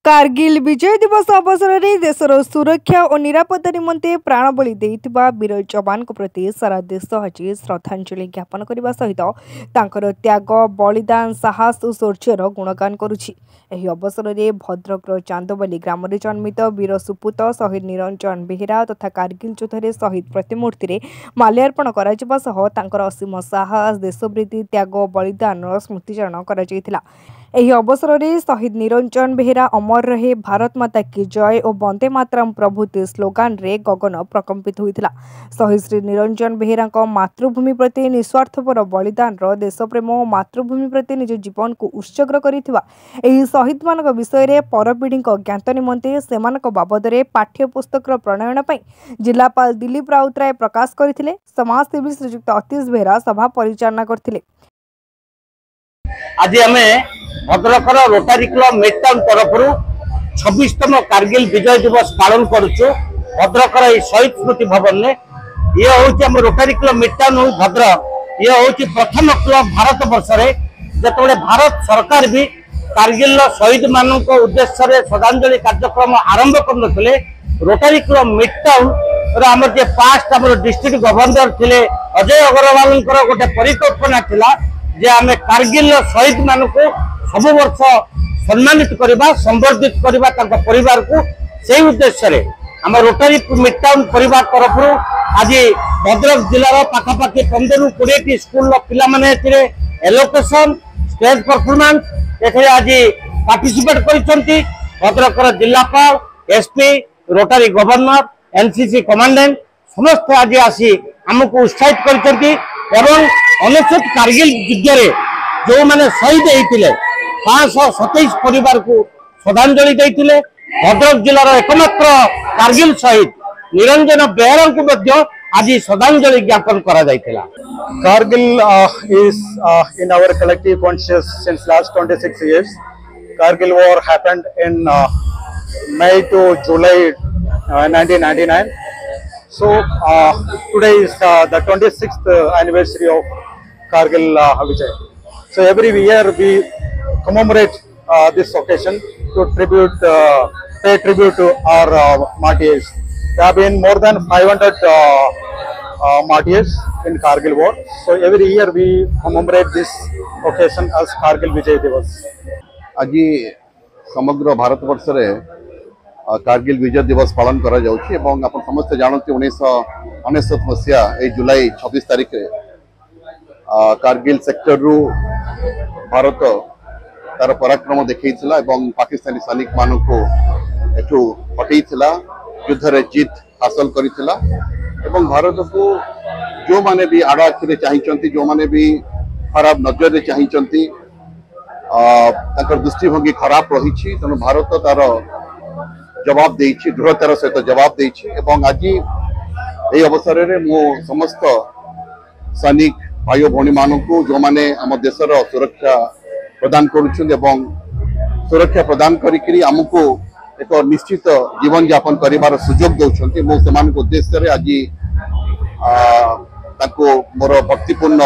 कारगिल विजय दिवस अवसर में देशर सुरक्षा और निरापत्ता निमंते प्राणबली देइथिबा वीर जवान प्रति सारा देश आज श्रद्धांजलि ज्ञापन करने सहित तांकर त्याग बलिदान साहस और शौर्यर गुणगान करुछि। एही अवसर में भद्रकर चांदबाली ग्राम जन्मित वीर सुपुत शहीद निरंजन बेहेरा तथा कारगिल युद्ध शहीद प्रतिमूर्ति में माल्यार्पण करा सह तांकर असीम साहस देशप्रीति त्याग बलिदान स्मृतिचारण करा। एही अवसर में शहीद निरंजन बेहेरा अमर रहे भारत माता की जय और वंदे मातरम प्रभृति स्लोगान रे गगन प्रकंपित होइथिला। शहीद श्री निरंजन बेहेरा मातृभूमि प्रति निस्वार्थपर बलिदान देशप्रेम और मातृभूमि प्रति निज जीवन को उत्सर्ग करिथिबा एही शहीद मानक विषय रे परपीढ़ी ज्ञात निमंते सेमानक बाबदरे पाठ्यपुस्तक प्रणयन पई जिलापाल दिलीप राउतराय प्रकाश करथिले। समाजसेवी श्रीयुक्त अतीश बेहेरा सभा परिचालना करथिले। आज आमे भद्रकर रोटारी क्लब मिडटाउन तरफ 26तम कारगिल विजय दिवस पालन करुचु। भद्रकर शहीद स्मृति भवन ने ये हूँ रोटारी क्लब मिडटाउन भद्रक ये हूँ प्रथम क्लब भारत वर्ष जो भारत सरकार भी कारगिल शहीद मान उद्देश्य श्रद्धांजलि कार्यक्रम आरंभ करते रोटारी क्लब मिडटाउन आम पास्ट आम डिस्ट्रिक्ट गवर्नर थे अजय अग्रवाल गोटे परिकल्पना थिला जे आमे कारगिल शहीद मान को सब वर्ष सम्मानित करवा संबर्धित करवा परिवार को से उद्देश्य आम रोटारी मिडटाउन परिवार तरफ आज भद्रक जिलार पाखापाखि 15-20 स्कूल पिला माने एलोकेशन स्टेज परफॉर्मेंस एथे आज पार्टिसिपेट करछंती। भद्रकर जिलापाल SP rotary governor NCC commandant समस्त आज आसी आमको उत्साहित करछंती एवं 19 कारगिल युद्ध रे जो माने शहीद होइतिले 527 परिवार को श्रद्धांजलि देइतिले। भद्रक जिलार एकमात्र कारगिल शहीद निरंजन बेहेरा को आज श्रद्धांजलि ज्ञापन करा जाइतिला। Kargil is in our collective conscious since last 26 years. Kargil war happened in May to July 1999. So today is the 26th anniversary of Kargil Vijay. So every year we commemorate this occasion to pay tribute to our martyrs. There have been more than 500 martyrs in Kargil war. So every year we commemorate this occasion as Kargil Vijay Divas. आज समग्र भारत वर्ष रे कारगिल विजय दिवस पालन करा जाउछि एवं आपण समस्त जानते 1999 मसिया ए जुलाई 26 तारिख रे कारगिल सेक्टर रु भारत तार पराक्रम देखैथिला एवं पाकिस्तानी सैनिक मान को एठू हटैथिला युद्ध रे जीत हासिल करिथिला एवं भारत को जो माने भी आड़ आखिरे चाहिचंती जो माने भी खराब नजर रे चाहिचंती ताकर दृष्टिभंगी खराब रही तेणु भारत तार जवाब देइछि दृढ़तार सहित जवाब देइछि एवं आज यही अवसर में मो समस्त सैनिक भाई भौणी मान को जो माने आम देशर सुरक्षा प्रदान करुछन एवं सुरक्षा प्रदान करी आमको एक निश्चित जीवन यापन करिवार सुजोग दउछन्ती मो समान उद्देश्य आज ताको मोर भक्तिपूर्ण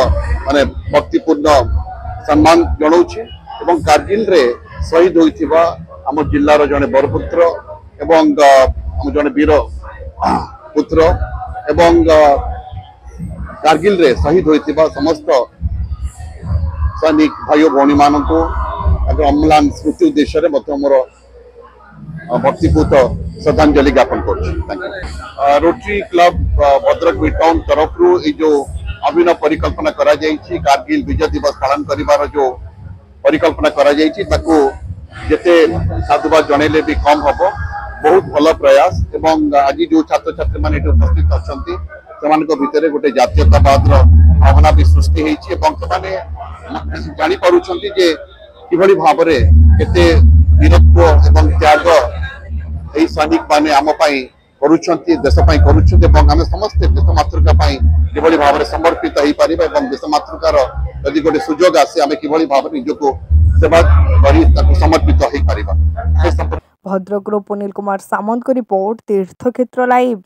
सम्मान जनाउछि एवं कारगिल रे शहीद होइथिबा आम जिल्लार जने बरपुत्र एवं आम जने वीर पुत्र एवं कारगिल रे शहीद होइथिबा समस्त सैनिक भाई भौणी मान को अम्लान स्मृति उद्देश्य रे मत मोर भक्तिपूत श्रद्धांजलि ज्ञापन कर। रोटरी क्लब भद्रक मिडटाउन तरफ जो अभिनव परिकल्पना करा जाइछि कारगिल विजय दिवस पालन करिवार जो परिकल्पना करा जाइछि ताको जेते साधुवाद जनैले भी कम हबो। बहुत भल प्रयास एवं आज जो छात्र छात्री माने उपस्थित अछंती सेमानक भितरे गोटे जातीयतावाद भावना भी सृष्टि होइछि एवं सेमाने जानि पारुछंती जे किभଳି भाबरे केते वीरत्व एवं त्याग एई सैनिक माने आम पई करुछंती देश पई करुछंती एवं आमे समस्त देश मातृका पई किभଳି भाबरे समर्पित होई परिबा एवं देश मातृकार यदि गोटे सुजोग आसे आमे किभଳି भाबरे निजको सेवा करी ताको समर्पित होई परिबा। भद्रक पुनील कुमार सामंत को रिपोर्ट तीर्थक्षेत्र लाइव।